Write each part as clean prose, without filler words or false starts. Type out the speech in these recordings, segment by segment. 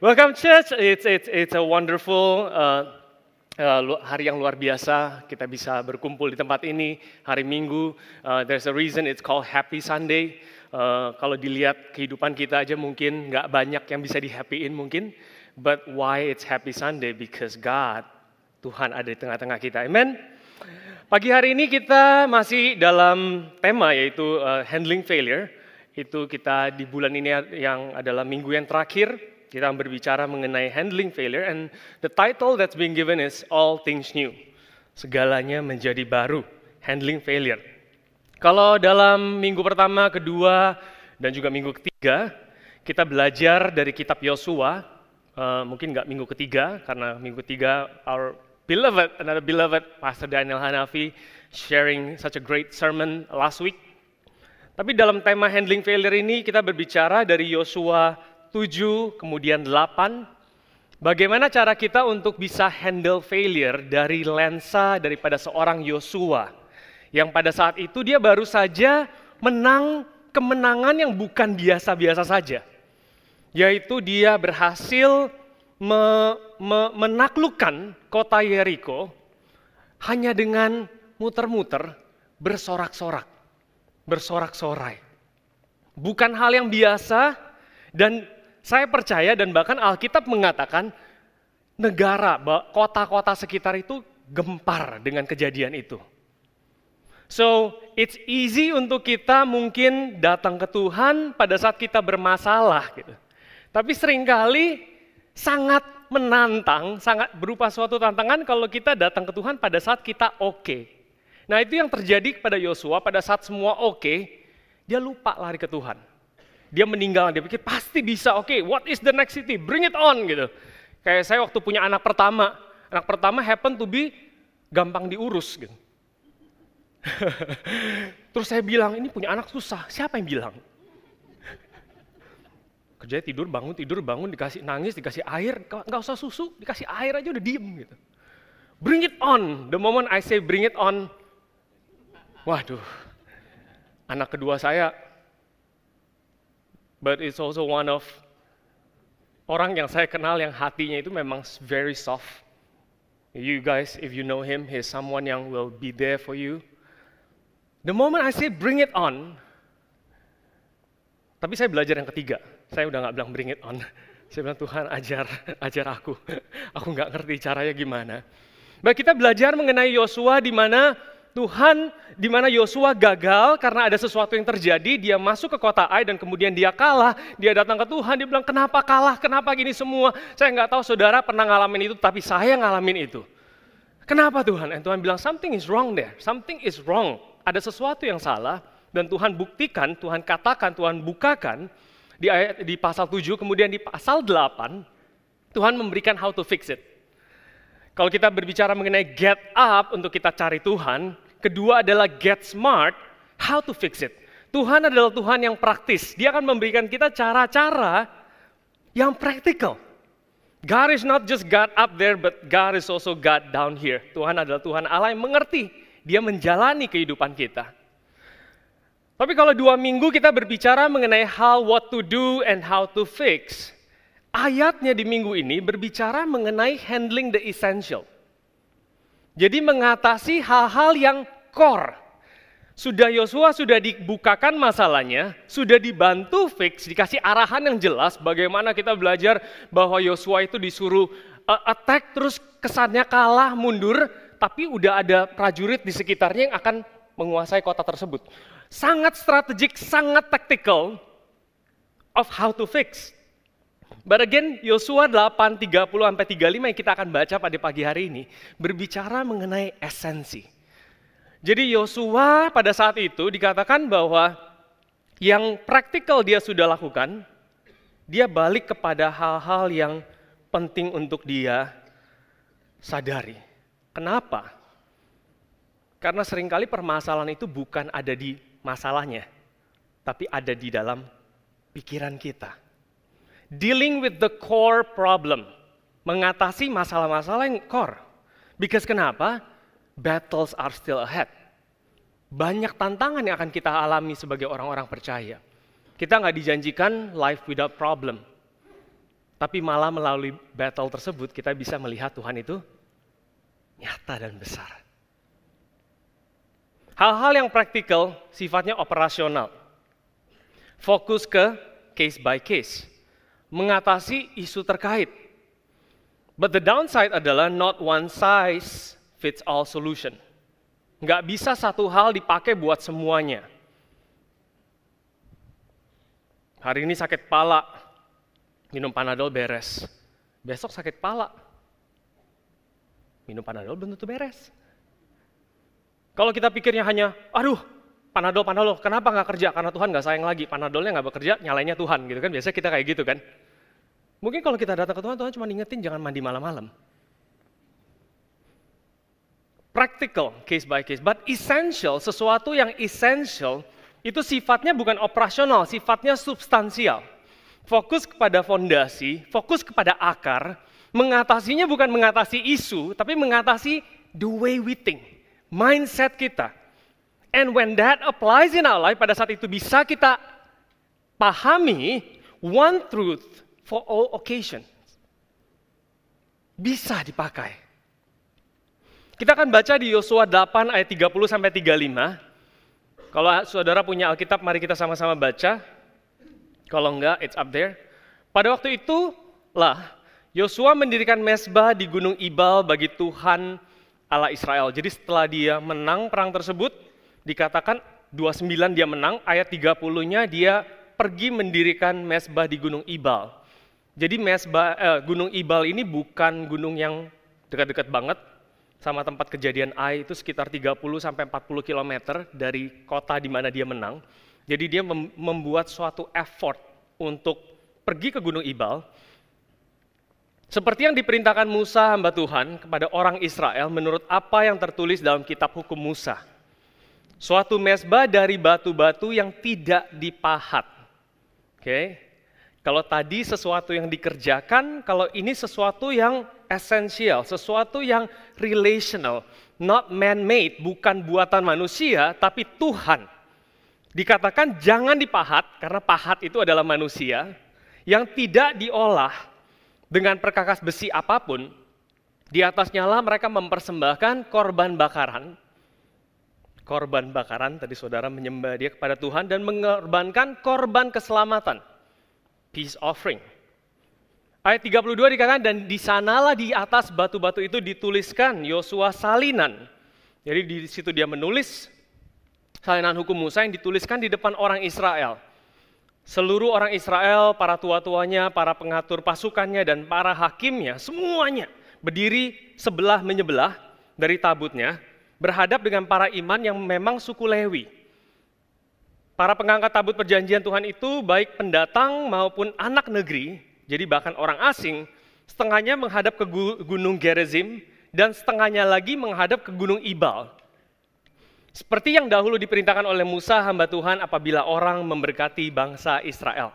Welcome church. It's a wonderful hari yang luar biasa. Kita bisa berkumpul di tempat ini hari Minggu. There's a reason it's called Happy Sunday. Kalau dilihat kehidupan kita aja mungkin nggak banyak yang bisa di-happyin mungkin. But why it's Happy Sunday? Because God, Tuhan ada di tengah-tengah kita. Amen. Pagi hari ini kita masih dalam tema yaitu handling failure. Itu kita di bulan ini yang adalah minggu yang terakhir. Kita berbicara mengenai handling failure, and the title that's being given is All Things New. Segalanya menjadi baru, handling failure. Kalau dalam minggu pertama, kedua, dan juga minggu ketiga, kita belajar dari kitab Yosua, mungkin nggak minggu ketiga, karena minggu ketiga, another beloved, Pastor Daniel Hanafi, sharing such a great sermon last week. Tapi dalam tema handling failure ini, kita berbicara dari Yosua 7, kemudian 8, bagaimana cara kita untuk bisa handle failure dari lensa daripada seorang Yosua, yang pada saat itu dia baru saja menang kemenangan yang bukan biasa-biasa saja, yaitu dia berhasil menaklukkan kota Yeriko hanya dengan muter-muter, bersorak-sorai. Bukan hal yang biasa, dan saya percaya dan bahkan Alkitab mengatakan negara, kota-kota sekitar itu gempar dengan kejadian itu. So, it's easy untuk kita mungkin datang ke Tuhan pada saat kita bermasalah gitu. Tapi seringkali sangat menantang, sangat berupa suatu tantangan kalau kita datang ke Tuhan pada saat kita oke. Nah, itu yang terjadi kepada Yosua pada saat semua oke, dia lupa lari ke Tuhan. Dia meninggal, dia pikir pasti bisa, oke, what is the next city? Bring it on, gitu. Kayak saya waktu punya anak pertama happen to be gampang diurus, gitu. Terus saya bilang, ini punya anak susah, siapa yang bilang? Kerjanya tidur, bangun, dikasih nangis, dikasih air, nggak usah susu, dikasih air aja udah diem, gitu. Bring it on, the moment I say bring it on, waduh, anak kedua saya, but it's also one of orang yang saya kenal yang hatinya itu memang very soft. You guys, if you know him, he's someone yang will be there for you. The moment I say bring it on, tapi saya belajar yang ketiga. Saya udah nggak bilang bring it on. Saya bilang Tuhan ajar aku. Aku nggak ngerti caranya gimana. Baik, kita belajar mengenai Yosua di mana Yosua gagal karena ada sesuatu yang terjadi, dia masuk ke kota Ai dan kemudian dia kalah, dia datang ke Tuhan, dia bilang kenapa kalah, kenapa gini semua, saya nggak tahu saudara pernah ngalamin itu, tapi saya ngalamin itu. Kenapa Tuhan? Dan Tuhan bilang something is wrong there, something is wrong, ada sesuatu yang salah, dan Tuhan buktikan, Tuhan katakan, Tuhan bukakan, di pasal 7, kemudian di pasal 8, Tuhan memberikan how to fix it. Kalau kita berbicara mengenai get up untuk kita cari Tuhan, kedua adalah get smart, how to fix it. Tuhan adalah Tuhan yang praktis. Dia akan memberikan kita cara-cara yang praktikal. God is not just God up there, but God is also God down here. Tuhan adalah Tuhan Allah yang mengerti. Dia menjalani kehidupan kita. Tapi kalau 2 minggu kita berbicara mengenai what to do and how to fix, ayatnya di minggu ini berbicara mengenai handling the essential. Jadi mengatasi hal-hal yang core. Yosua sudah dibukakan masalahnya, sudah dibantu fix, dikasih arahan yang jelas bagaimana kita belajar bahwa Yosua itu disuruh attack terus kesannya kalah, mundur, tapi udah ada prajurit di sekitarnya yang akan menguasai kota tersebut. Sangat strategik, sangat tactical of how to fix. But again, Yosua 8:30-35 yang kita akan baca pada pagi hari ini berbicara mengenai esensi. Jadi Yosua pada saat itu dikatakan bahwa yang praktikal dia sudah lakukan, dia balik kepada hal-hal yang penting untuk dia sadari. Kenapa? Karena seringkali permasalahan itu bukan ada di masalahnya, tapi ada di dalam pikiran kita. Dealing with the core problem. Mengatasi masalah-masalah yang core. Because kenapa? Battles are still ahead. Banyak tantangan yang akan kita alami sebagai orang-orang percaya. Kita nggak dijanjikan life without problem. Tapi malah melalui battle tersebut kita bisa melihat Tuhan itu nyata dan besar. Hal-hal yang praktikal sifatnya operasional. Fokus ke case by case. Mengatasi isu terkait. But the downside adalah not one size fits all solution. Nggak bisa satu hal dipakai buat semuanya. Hari ini sakit kepala, minum Panadol beres. Besok sakit kepala, minum Panadol belum tentu beres. Kalau kita pikirnya hanya, aduh, Panadol, kenapa nggak kerja? Karena Tuhan nggak sayang lagi. Panadolnya nggak bekerja, nyalainnya Tuhan, gitu kan? Biasanya kita kayak gitu kan. Mungkin kalau kita datang ke Tuhan, Tuhan cuma ingetin jangan mandi malam-malam. Practical, case by case, but essential, sesuatu yang essential, itu sifatnya bukan operasional, sifatnya substansial. Fokus kepada fondasi, fokus kepada akar, mengatasinya bukan mengatasi isu, tapi mengatasi the way we think, mindset kita. And when that applies in our life, pada saat itu bisa kita pahami one truth for all occasions. Bisa dipakai. Kita akan baca di Yosua 8 ayat 30 sampai 35. Kalau saudara punya Alkitab, mari kita sama-sama baca. Kalau enggak, it's up there. Pada waktu itulah Yosua mendirikan mezbah di Gunung Ibal bagi Tuhan Allah Israel. Jadi setelah dia menang perang tersebut, dikatakan 29 dia menang, ayat 30-nya dia pergi mendirikan mezbah di Gunung Ibal. Jadi Gunung Ibal ini bukan gunung yang dekat-dekat banget sama tempat kejadian Ai, itu sekitar 30 sampai 40 km dari kota di mana dia menang. Jadi dia membuat suatu effort untuk pergi ke Gunung Ibal. Seperti yang diperintahkan Musa hamba Tuhan kepada orang Israel menurut apa yang tertulis dalam kitab hukum Musa. Suatu mezbah dari batu-batu yang tidak dipahat. Oke. Kalau tadi sesuatu yang dikerjakan, kalau ini sesuatu yang esensial, sesuatu yang relational, not man-made, bukan buatan manusia, tapi Tuhan. Dikatakan jangan dipahat, karena pahat itu adalah manusia, yang tidak diolah dengan perkakas besi apapun, di atasnya lah mereka mempersembahkan korban bakaran. Korban bakaran, tadi saudara menyembah dia kepada Tuhan, dan mengorbankan korban keselamatan. Peace offering. Ayat 32 dikatakan, dan di sanalah di atas batu-batu itu dituliskan Yosua salinan. Jadi di situ dia menulis salinan hukum Musa yang dituliskan di depan orang Israel. Seluruh orang Israel, para tua-tuanya, para pengatur pasukannya, dan para hakimnya, semuanya berdiri sebelah menyebelah dari tabutnya, berhadap dengan para iman yang memang suku Lewi. Para pengangkat tabut perjanjian Tuhan itu baik pendatang maupun anak negeri, jadi bahkan orang asing, setengahnya menghadap ke gunung Gerizim dan setengahnya lagi menghadap ke gunung Ibal. Seperti yang dahulu diperintahkan oleh Musa hamba Tuhan apabila orang memberkati bangsa Israel.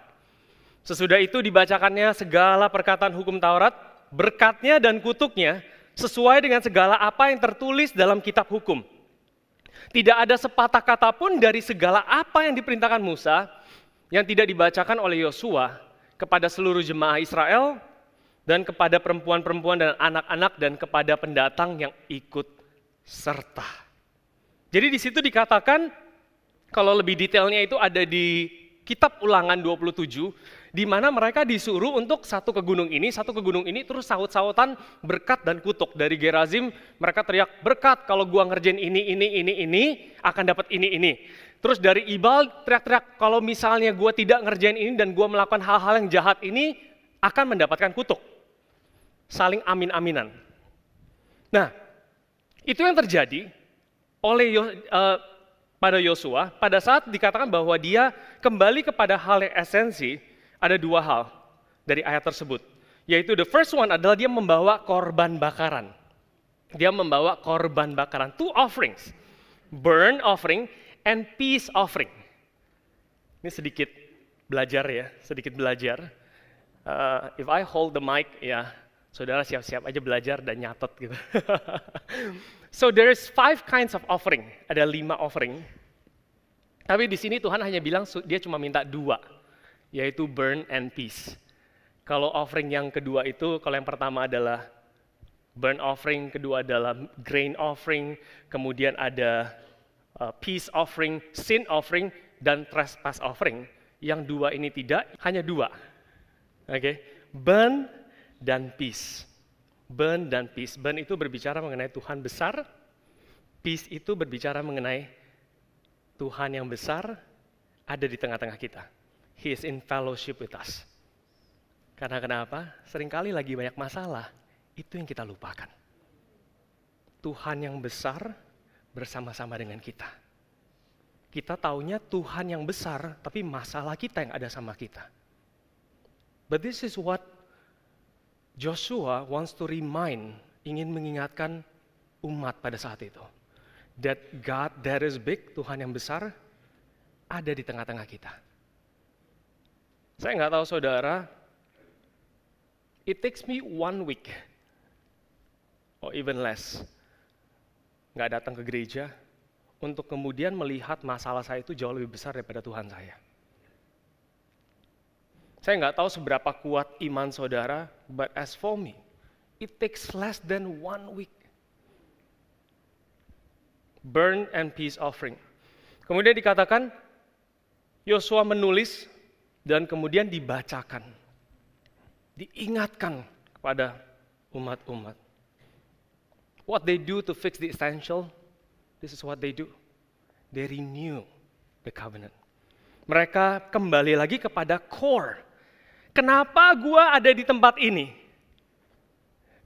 Sesudah itu dibacakannya segala perkataan hukum Taurat, berkatnya dan kutuknya sesuai dengan segala apa yang tertulis dalam kitab hukum. Tidak ada sepatah kata pun dari segala apa yang diperintahkan Musa yang tidak dibacakan oleh Yosua kepada seluruh jemaah Israel dan kepada perempuan-perempuan dan anak-anak dan kepada pendatang yang ikut serta. Jadi di situ dikatakan, kalau lebih detailnya itu ada di kitab Ulangan 27, di mana mereka disuruh untuk satu ke gunung ini, terus saut-sautan berkat dan kutuk. Dari Gerizim mereka teriak, berkat kalau gua ngerjain ini, akan dapat ini. Terus dari Ibal teriak-teriak, kalau misalnya gua tidak ngerjain ini dan gua melakukan hal-hal yang jahat ini, akan mendapatkan kutuk. Saling amin-aminan. Nah, itu yang terjadi oleh pada Yosua, pada saat dikatakan bahwa dia kembali kepada hal yang esensi, ada dua hal dari ayat tersebut. Yaitu the first one adalah dia membawa korban bakaran. Dia membawa korban bakaran, two offerings. Burn offering and peace offering. Ini sedikit belajar. If I hold the mic, ya saudara siap-siap aja belajar dan nyatet gitu. So there is 5 kinds of offering. Ada 5 offering. Tapi di sini Tuhan hanya bilang dia cuma minta 2, yaitu burn and peace. Kalau offering yang kedua itu, kalau yang pertama adalah burnt offering, kedua adalah grain offering, kemudian ada peace offering, sin offering, dan trespass offering. Yang dua ini tidak, hanya dua. Oke, burn dan peace. Burn dan peace. Burn itu berbicara mengenai Tuhan besar, peace itu berbicara mengenai Tuhan yang besar ada di tengah-tengah kita. He is in fellowship with us. Karena kenapa? Seringkali lagi banyak masalah, itu yang kita lupakan. Tuhan yang besar bersama-sama dengan kita. Kita taunya Tuhan yang besar, tapi masalah kita yang ada sama kita. But this is what Joshua wants to remind, ingin mengingatkan umat pada saat itu. That God that is big, Tuhan yang besar, ada di tengah-tengah kita. Saya nggak tahu saudara, it takes me 1 week, or even less, nggak datang ke gereja, untuk kemudian melihat masalah saya itu jauh lebih besar daripada Tuhan saya. Saya nggak tahu seberapa kuat iman saudara, but as for me, it takes less than 1 week. Burn and peace offering. Kemudian dikatakan, Yosua menulis dan kemudian dibacakan. Diingatkan kepada umat-umat. What they do to fix the essential, this is what they do. They renew the covenant. Mereka kembali lagi kepada core. Kenapa gua ada di tempat ini?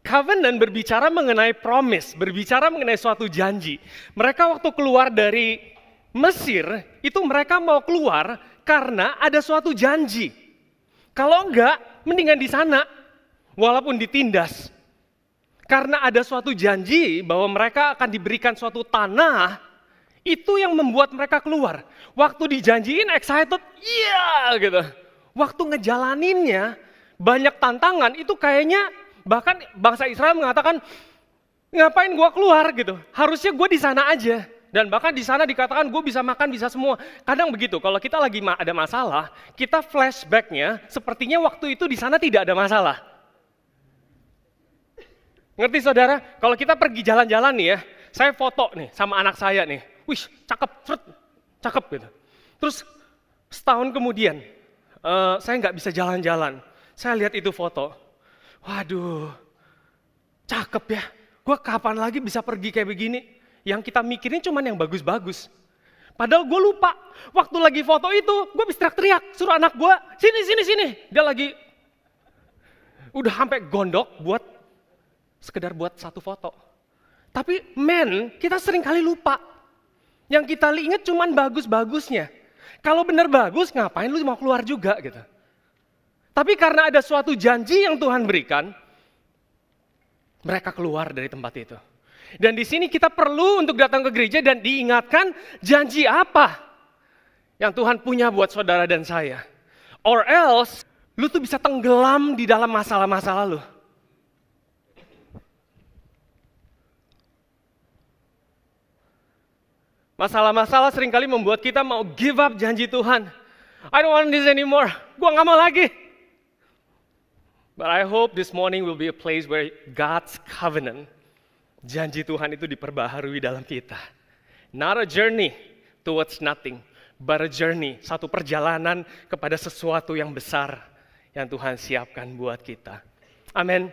Covenant berbicara mengenai promise, berbicara mengenai suatu janji. Mereka waktu keluar dari Mesir, itu mereka mau keluar karena ada suatu janji. Kalau enggak, mendingan di sana, walaupun ditindas. Karena ada suatu janji bahwa mereka akan diberikan suatu tanah, itu yang membuat mereka keluar. Waktu dijanjiin excited, iya gitu. Waktu ngejalaninnya, banyak tantangan, itu kayaknya bahkan bangsa Israel mengatakan, ngapain gua keluar gitu, harusnya gua di sana aja. Dan bahkan di sana dikatakan gue bisa makan, bisa semua. Kadang begitu, kalau kita lagi ada masalah, kita flashback-nya sepertinya waktu itu di sana tidak ada masalah. Ngerti saudara? Kalau kita pergi jalan-jalan nih ya, saya foto nih sama anak saya nih. Wih, cakep, cakep gitu. Terus setahun kemudian, saya nggak bisa jalan-jalan. Saya lihat itu foto. Waduh, cakep ya. Gue kapan lagi bisa pergi kayak begini? Yang kita mikirin cuma yang bagus-bagus. Padahal gue lupa, waktu lagi foto itu, gue bisa teriak-teriak, suruh anak gue, sini. Dia lagi, udah sampai gondok sekedar buat satu foto. Tapi kita sering kali lupa. Yang kita ingat cuma bagus-bagusnya. Kalau benar bagus, ngapain lu mau keluar juga gitu. Tapi karena ada suatu janji yang Tuhan berikan, mereka keluar dari tempat itu. Dan di sini kita perlu untuk datang ke gereja dan diingatkan janji apa yang Tuhan punya buat saudara dan saya. Or else, lu tuh bisa tenggelam di dalam masalah-masalah lu. Masalah-masalah seringkali membuat kita mau give up janji Tuhan. I don't want this anymore. Gua nggak mau lagi. But I hope this morning will be a place where God's covenant, janji Tuhan itu diperbaharui dalam kita. Not a journey towards nothing, but a journey, satu perjalanan kepada sesuatu yang besar yang Tuhan siapkan buat kita. Amin.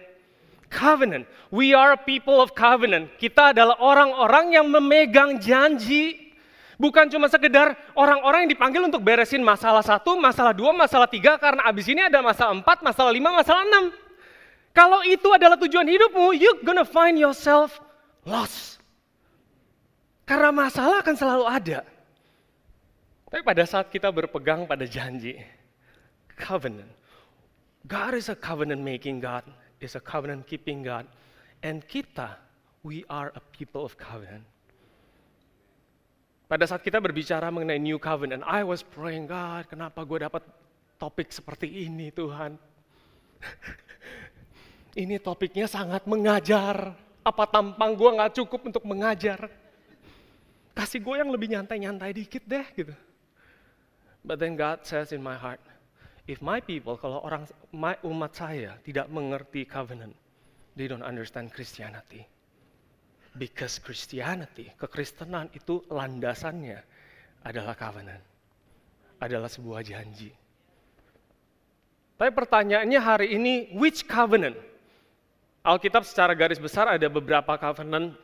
Covenant. We are a people of covenant. Kita adalah orang-orang yang memegang janji. Bukan cuma sekedar orang-orang yang dipanggil untuk beresin masalah 1, masalah 2, masalah 3, karena abis ini ada masalah 4, masalah 5, masalah 6. Kalau itu adalah tujuan hidupmu, you're gonna find yourself lost. Karena masalah akan selalu ada. Tapi pada saat kita berpegang pada janji, covenant. God is a covenant making God, is a covenant keeping God. And kita, we are a people of covenant. Pada saat kita berbicara mengenai new covenant, I was praying, God, kenapa gue dapat topik seperti ini Tuhan? Ini topiknya sangat mengajar. Apa tampang gue gak cukup untuk mengajar? Kasih gue yang lebih nyantai-nyantai dikit deh gitu. But then God says in my heart, if my people, kalau umat saya tidak mengerti covenant, they don't understand Christianity. Because Christianity, kekristenan itu landasannya adalah covenant, adalah sebuah janji. Tapi pertanyaannya hari ini, which covenant? Alkitab secara garis besar ada beberapa covenant,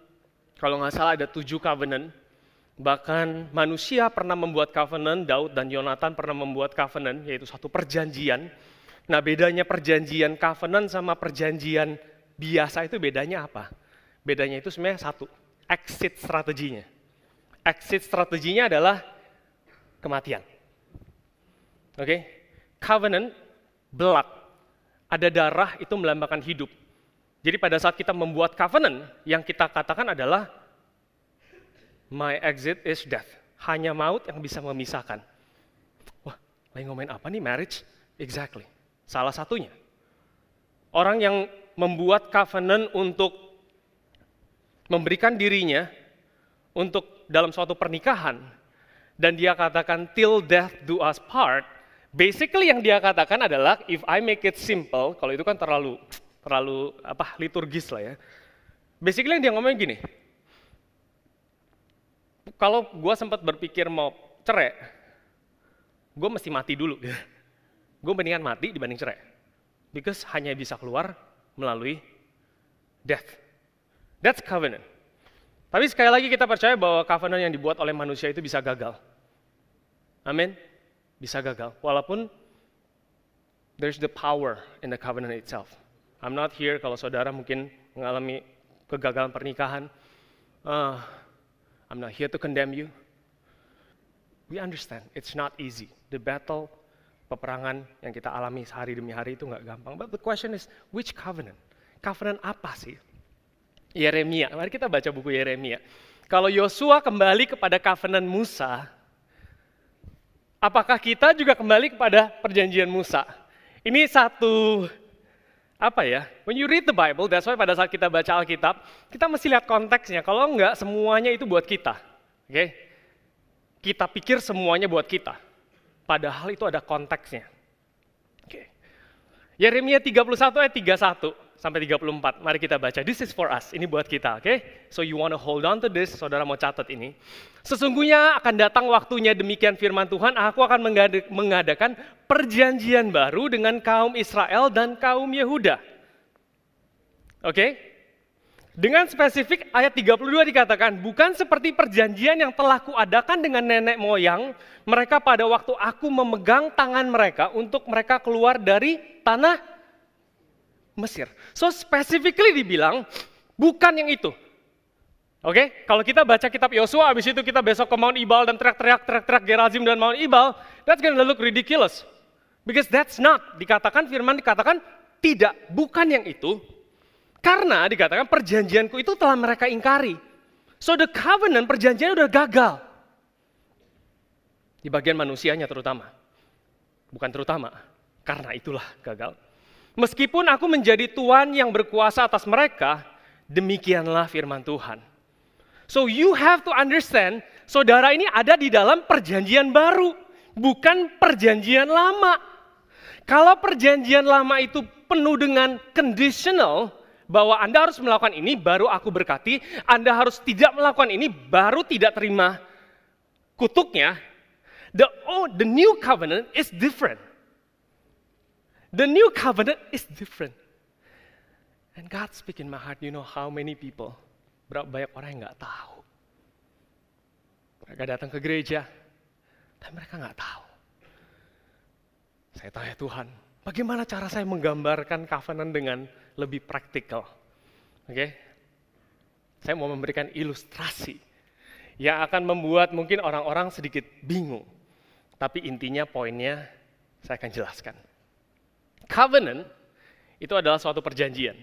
kalau nggak salah ada 7 covenant. Bahkan manusia pernah membuat covenant, Daud dan Yonatan pernah membuat covenant, yaitu satu perjanjian. Nah, bedanya perjanjian covenant sama perjanjian biasa itu bedanya apa? Bedanya itu sebenarnya satu, exit strateginya. Exit strateginya adalah kematian. Oke? Covenant, blood, ada darah itu melambangkan hidup. Jadi pada saat kita membuat covenant, yang kita katakan adalah my exit is death. Hanya maut yang bisa memisahkan. Wah, lagi ngomongin apa nih marriage? Exactly. Salah satunya. Orang yang membuat covenant untuk memberikan dirinya untuk dalam suatu pernikahan, dan dia katakan till death do us part, basically yang dia katakan adalah if I make it simple, kalau itu kan terlalu liturgis lah ya. Basically yang dia ngomongin gini, kalau gue sempat berpikir mau cerai, gue mesti mati dulu. Gue mendingan mati dibanding cerai. Because hanya bisa keluar melalui death. That's covenant. Tapi sekali lagi kita percaya bahwa covenant yang dibuat oleh manusia itu bisa gagal. Amin. Bisa gagal. Walaupun there's the power in the covenant itself. I'm not here kalau saudara mungkin mengalami kegagalan pernikahan. I'm not here to condemn you. We understand, it's not easy. The battle, peperangan yang kita alami sehari demi hari itu nggak gampang. But the question is, which covenant? Covenant apa sih? Yeremia, mari kita baca buku Yeremia. Kalau Yosua kembali kepada covenant Musa, apakah kita juga kembali kepada perjanjian Musa? Ini satu, when you read the Bible, that's why pada saat kita baca Alkitab, kita mesti lihat konteksnya. Kalau enggak, semuanya itu buat kita. Okay? Kita pikir semuanya buat kita. Padahal itu ada konteksnya. Okay. Yeremia 31 ayat 31 sampai 34. Mari kita baca. This is for us. Ini buat kita, oke? Okay? So you want to hold on to this, saudara mau catat ini. Sesungguhnya akan datang waktunya, demikian firman Tuhan, aku akan mengadakan perjanjian baru dengan kaum Israel dan kaum Yehuda. Oke? Okay? Dengan spesifik ayat 32 dikatakan, bukan seperti perjanjian yang telah kuadakan dengan nenek moyang mereka pada waktu aku memegang tangan mereka untuk mereka keluar dari tanah Mesir. So specifically dibilang, bukan yang itu. Oke, okay? Kalau kita baca kitab Yosua, habis itu kita besok ke Mount Ebal dan teriak-teriak Gerazim dan Mount Ebal, that's gonna look ridiculous. Because that's not, firman dikatakan tidak, bukan yang itu. Karena dikatakan perjanjianku itu telah mereka ingkari. So the covenant, perjanjiannya udah gagal. Di bagian manusianya terutama. Bukan terutama, karena itulah gagal. Meskipun aku menjadi Tuhan yang berkuasa atas mereka, demikianlah firman Tuhan. So you have to understand, saudara ini ada di dalam perjanjian baru, bukan perjanjian lama. Kalau perjanjian lama itu penuh dengan conditional, bahwa Anda harus melakukan ini, baru aku berkati, Anda harus tidak melakukan ini, baru tidak terima kutuknya. The new covenant is different. The new covenant is different. And God speak in my heart, you know how many people, berapa banyak orang yang nggak tahu. Mereka datang ke gereja, tapi mereka nggak tahu. Saya tanya Tuhan, bagaimana cara saya menggambarkan covenant dengan lebih praktikal? Oke? Saya mau memberikan ilustrasi yang akan membuat mungkin orang-orang sedikit bingung. Tapi intinya, poinnya saya akan jelaskan. Covenant itu adalah suatu perjanjian.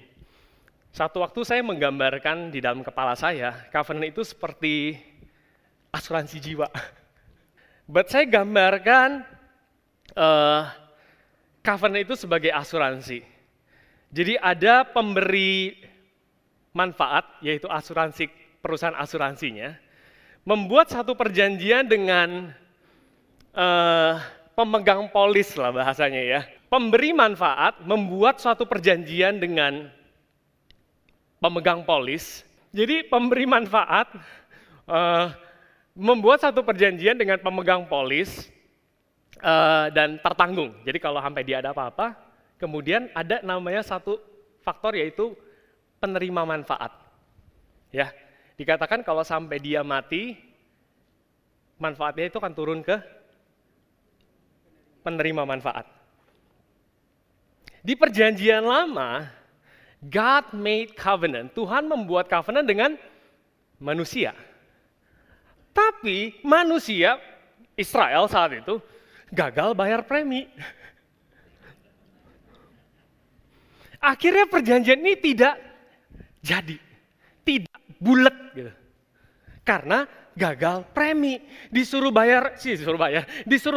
Satu waktu saya menggambarkan di dalam kepala saya, covenant itu seperti asuransi jiwa. But saya gambarkan covenant itu sebagai asuransi. Jadi ada pemberi manfaat, yaitu asuransi, perusahaan asuransinya, membuat satu perjanjian dengan pemegang polis lah bahasanya ya. Pemberi manfaat membuat suatu perjanjian dengan pemegang polis. Jadi pemberi manfaat membuat satu perjanjian dengan pemegang polis dan tertanggung. Jadi kalau sampai dia ada apa-apa, kemudian ada namanya satu faktor yaitu penerima manfaat. Ya, dikatakan kalau sampai dia mati, manfaatnya itu akan turun ke penerima manfaat. Di perjanjian lama, God made covenant. Tuhan membuat covenant dengan manusia. Tapi manusia, Israel saat itu, gagal bayar premi. Akhirnya perjanjian ini tidak jadi. Tidak bulat gitu. Karena gagal premi. Disuruh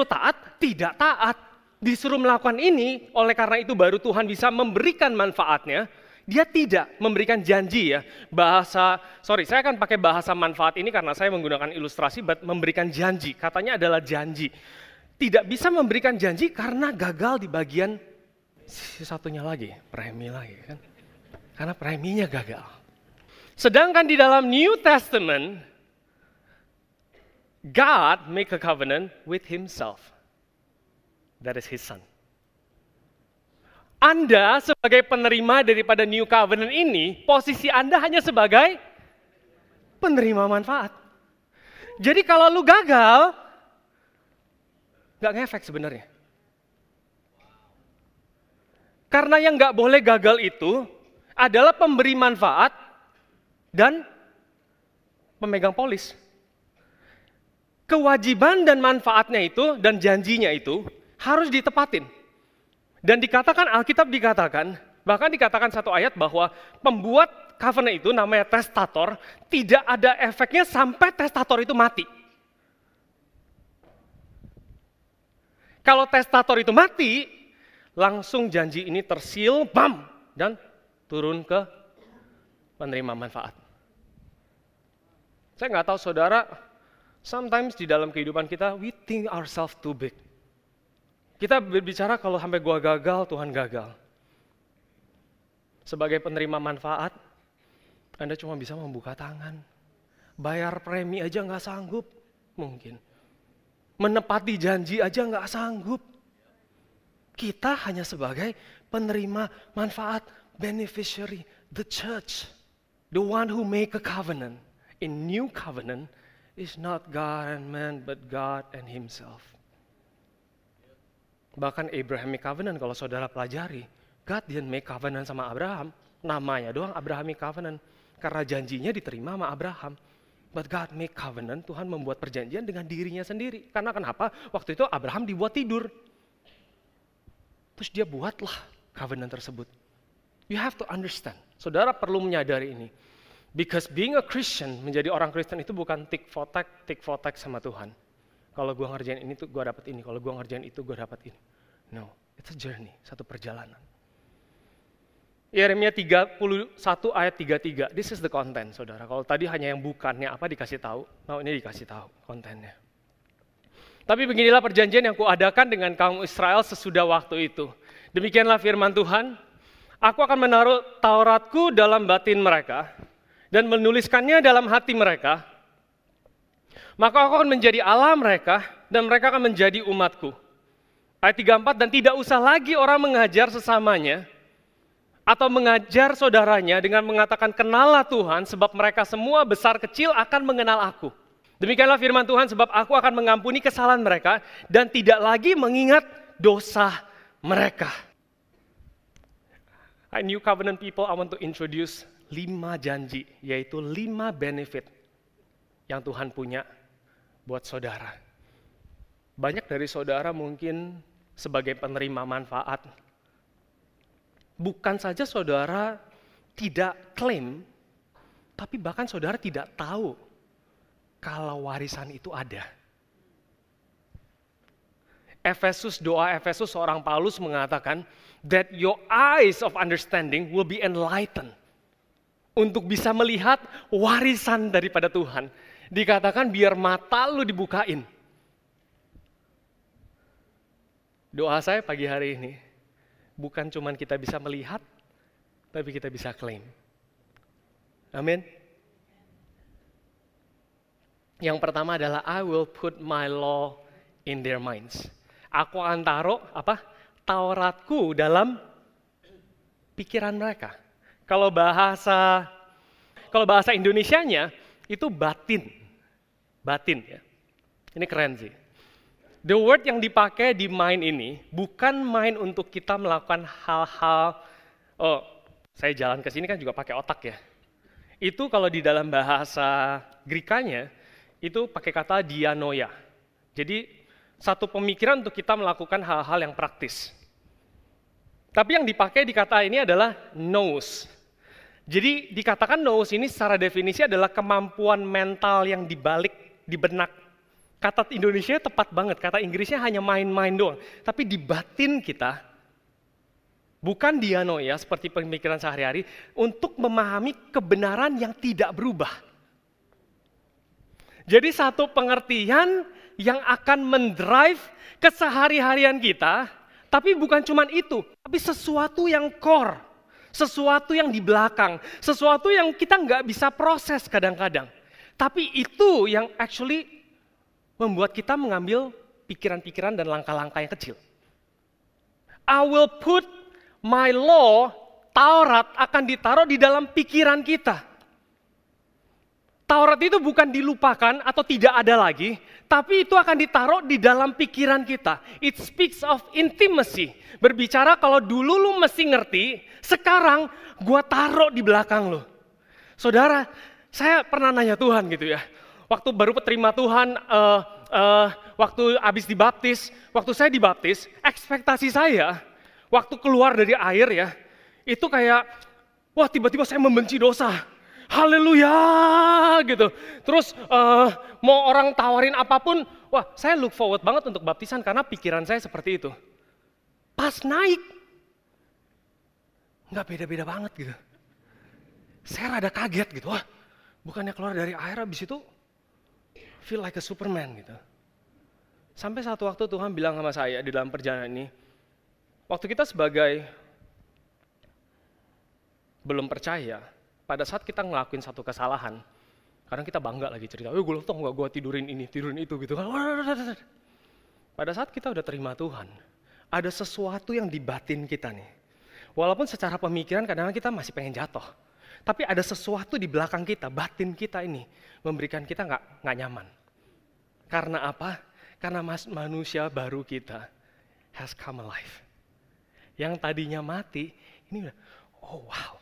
taat, tidak taat. Disuruh melakukan ini, oleh karena itu baru Tuhan bisa memberikan manfaatnya. Dia tidak memberikan janji ya. Saya akan pakai bahasa manfaat ini karena saya menggunakan ilustrasi, but memberikan janji. Katanya adalah janji. Tidak bisa memberikan janji karena gagal di bagian satunya lagi, premi lagi kan. Karena preminya gagal. Sedangkan di dalam New Testament, God make a covenant with himself. That is his son. Anda sebagai penerima daripada New Covenant ini, posisi Anda hanya sebagai penerima manfaat. Jadi kalau lu gagal, nggak ngefek sebenarnya. Karena yang nggak boleh gagal itu adalah pemberi manfaat dan pemegang polis. Kewajiban dan manfaatnya itu dan janjinya itu harus ditepatin. Dan dikatakan, Alkitab dikatakan, bahkan dikatakan satu ayat bahwa pembuat covenant itu namanya testator, tidak ada efeknya sampai testator itu mati. Kalau testator itu mati, langsung janji ini tersil, bam, dan turun ke penerima manfaat. Saya nggak tahu saudara, sometimes di dalam kehidupan kita, we think ourselves too big. Kita berbicara kalau sampai gua gagal, Tuhan gagal. Sebagai penerima manfaat, Anda cuma bisa membuka tangan. Bayar premi aja nggak sanggup, mungkin. Menepati janji aja nggak sanggup. Kita hanya sebagai penerima manfaat, beneficiary, the church. The one who make a covenant. In new covenant is not God and man, but God and himself. Bahkan Abrahamic covenant kalau saudara pelajari, God didn't make covenant sama Abraham. Namanya doang Abrahamic covenant. Karena janjinya diterima sama Abraham. But God make covenant, Tuhan membuat perjanjian dengan dirinya sendiri. Karena kenapa? Waktu itu Abraham dibuat tidur. Terus dia buatlah covenant tersebut. You have to understand. Saudara perlu menyadari ini. Because being a Christian, menjadi orang Kristen itu bukan tick for tack sama Tuhan. Kalau gue ngerjain ini tuh gue dapat ini, kalau gue ngerjain itu gue dapat ini. No, it's a journey, satu perjalanan. Yeremia 31 ayat 33, this is the content saudara. Kalau tadi hanya yang bukannya apa dikasih tahu, nah ini dikasih tahu kontennya. Tapi beginilah perjanjian yang kuadakan dengan kaum Israel sesudah waktu itu. Demikianlah firman Tuhan, aku akan menaruh Tauratku dalam batin mereka, dan menuliskannya dalam hati mereka, maka aku akan menjadi Allah mereka, dan mereka akan menjadi umatku. Ayat 34, dan tidak usah lagi orang mengajar sesamanya, atau mengajar saudaranya dengan mengatakan kenallah Tuhan, sebab mereka semua besar kecil akan mengenal aku. Demikianlah firman Tuhan, sebab aku akan mengampuni kesalahan mereka, dan tidak lagi mengingat dosa mereka. New Covenant people, I want to introduce 5 janji, yaitu 5 benefit yang Tuhan punya buat saudara. Banyak dari saudara mungkin sebagai penerima manfaat, bukan saja saudara tidak klaim, tapi bahkan saudara tidak tahu kalau warisan itu ada. Doa Efesus seorang Paulus mengatakan, that your eyes of understanding will be enlightened. Untuk bisa melihat warisan daripada Tuhan. Dikatakan biar mata lu dibukain. Doa saya pagi hari ini, bukan cuma kita bisa melihat, tapi kita bisa claim. Amin. Yang pertama adalah I will put my law in their minds. Aku akan taruh Tauratku dalam pikiran mereka. Kalau bahasa Indonesianya itu batin. Batin ya. Ini keren sih. The word yang dipakai di mind ini bukan mind untuk kita melakukan hal-hal, saya jalan ke sini kan juga pakai otak ya. Itu kalau di dalam bahasa Grekanya, itu pakai kata dianoia. Jadi satu pemikiran untuk kita melakukan hal-hal yang praktis. Tapi yang dipakai di kata ini adalah nous. Jadi dikatakan nous ini secara definisi adalah kemampuan mental yang dibalik di benak. Kata Indonesia tepat banget, kata Inggrisnya hanya main-main doang. Tapi di batin kita, bukan dianoia seperti pemikiran sehari-hari, untuk memahami kebenaran yang tidak berubah. Jadi satu pengertian yang akan mendrive kesehari-harian kita, tapi bukan cuma itu, tapi sesuatu yang core, sesuatu yang di belakang, sesuatu yang kita nggak bisa proses kadang-kadang. Tapi itu yang actually membuat kita mengambil pikiran-pikiran dan langkah-langkah yang kecil. I will put my law, Taurat akan ditaruh di dalam pikiran kita. Taurat itu bukan dilupakan atau tidak ada lagi, tapi itu akan ditaruh di dalam pikiran kita. It speaks of intimacy. Berbicara kalau dulu lu mesti ngerti, sekarang gua taruh di belakang lu. Saudara, saya pernah nanya Tuhan gitu ya. Waktu baru terima Tuhan, waktu habis dibaptis, waktu saya dibaptis, ekspektasi saya, waktu keluar dari air ya, itu kayak, wah tiba-tiba saya membenci dosa. Haleluya gitu. Terus mau orang tawarin apapun, wah saya look forward banget untuk baptisan karena pikiran saya seperti itu. Pas naik, nggak beda-beda banget gitu. Saya rada kaget gitu, wah bukannya keluar dari air habis itu feel like a Superman gitu. Sampai satu waktu Tuhan bilang sama saya di dalam perjalanan ini, waktu kita sebagai belum percaya, pada saat kita ngelakuin satu kesalahan, kadang kita bangga lagi cerita, gue tau gak gue tidurin ini, tidurin itu gitu kan. Pada saat kita udah terima Tuhan, ada sesuatu yang di batin kita nih. Walaupun secara pemikiran kadang-kadang kita masih pengen jatuh, tapi ada sesuatu di belakang kita, batin kita ini, memberikan kita nggak nyaman. Karena apa? Karena manusia baru kita has come alive. Yang tadinya mati, ini udah, oh wow.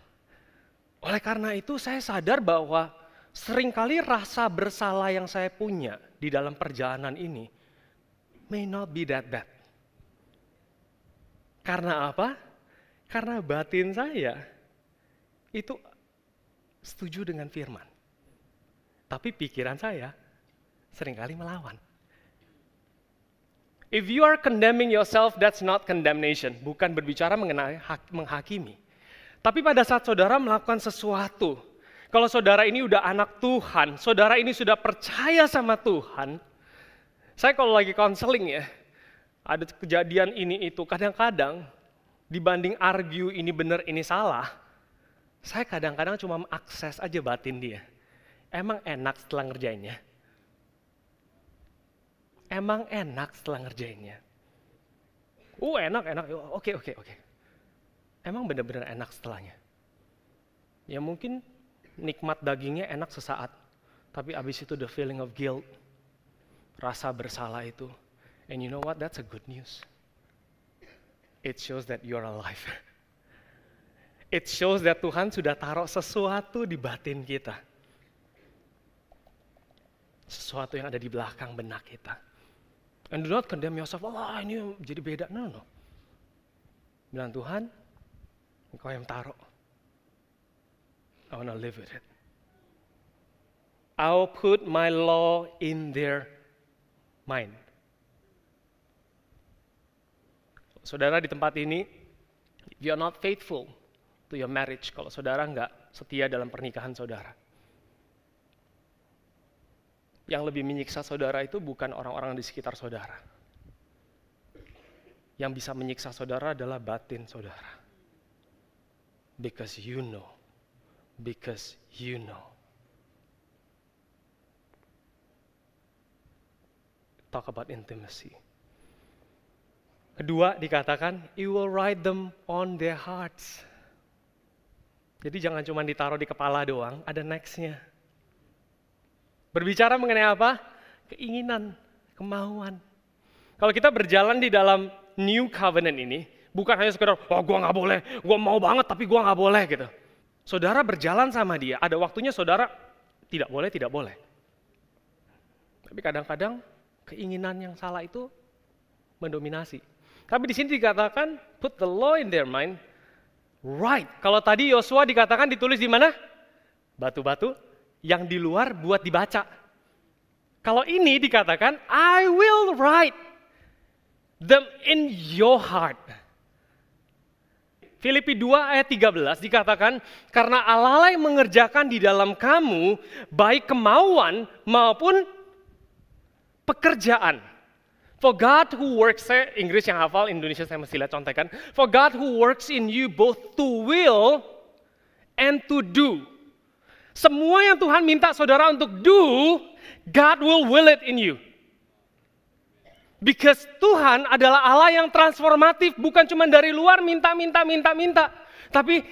Oleh karena itu saya sadar bahwa seringkali rasa bersalah yang saya punya di dalam perjalanan ini may not be that bad. Karena apa? Karena batin saya itu setuju dengan firman. Tapi pikiran saya seringkali melawan. If you are condemning yourself, that's not condemnation. Bukan berbicara mengenai menghakimi. Tapi pada saat saudara melakukan sesuatu, kalau saudara ini udah anak Tuhan, saudara ini sudah percaya sama Tuhan, saya kalau lagi konseling ya, ada kejadian ini itu, kadang-kadang dibanding argue ini benar ini salah, saya kadang-kadang cuma mengakses aja batin dia. Emang enak setelah ngerjainnya? Emang enak setelah ngerjainnya? Enak. Oke. Emang benar-benar enak setelahnya? Ya mungkin nikmat dagingnya enak sesaat, tapi abis itu the feeling of guilt, rasa bersalah itu. And you know what? That's a good news. It shows that you're alive. It shows that Tuhan sudah taruh sesuatu di batin kita. Sesuatu yang ada di belakang benak kita. And do not condemn yourself, ini jadi beda. No. Bilang Tuhan, Engkau yang taruh. I wanna live with it. I'll put my law in their mind. Saudara di tempat ini, if you are not faithful to your marriage, kalau saudara nggak setia dalam pernikahan saudara, yang lebih menyiksa saudara itu bukan orang-orang di sekitar saudara. Yang bisa menyiksa saudara adalah batin saudara. Because you know. Because you know. Talk about intimacy. Kedua dikatakan, you will write them on their hearts. Jadi jangan cuma ditaruh di kepala doang, ada next-nya. Berbicara mengenai apa? Keinginan, kemauan. Kalau kita berjalan di dalam New Covenant ini, bukan hanya sekedar, gue gak boleh, gue mau banget tapi gue gak boleh gitu. Saudara berjalan sama dia, ada waktunya saudara tidak boleh. Tapi kadang-kadang keinginan yang salah itu mendominasi. Tapi di sini dikatakan, put the law in their mind, right. Kalau tadi Yosua dikatakan ditulis di mana? Batu-batu yang di luar buat dibaca. Kalau ini dikatakan, I will write them in your heart. Filipi 2 ayat 13 dikatakan, karena Allah yang mengerjakan di dalam kamu, baik kemauan maupun pekerjaan. For God who works, Inggris yang hafal, Indonesia saya mesti lihat contekan. For God who works in you both to will and to do. Semua yang Tuhan minta saudara untuk do, God will it in you. Because Tuhan adalah Allah yang transformatif, bukan cuma dari luar minta. Tapi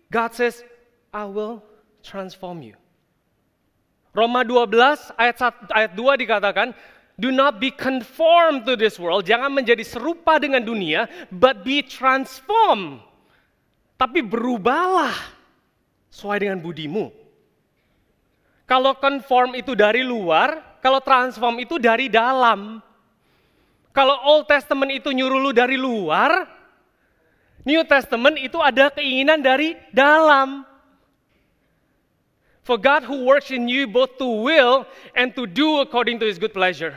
God says, I will transform you. Roma 12 ayat 2 dikatakan, do not be conformed to this world, jangan menjadi serupa dengan dunia, but be transformed. Tapi berubahlah sesuai dengan budimu. Kalau conform itu dari luar, kalau transform itu dari dalam. Kalau Old Testament itu nyuruh lu dari luar, New Testament itu ada keinginan dari dalam. For God who works in you both to will and to do according to His good pleasure.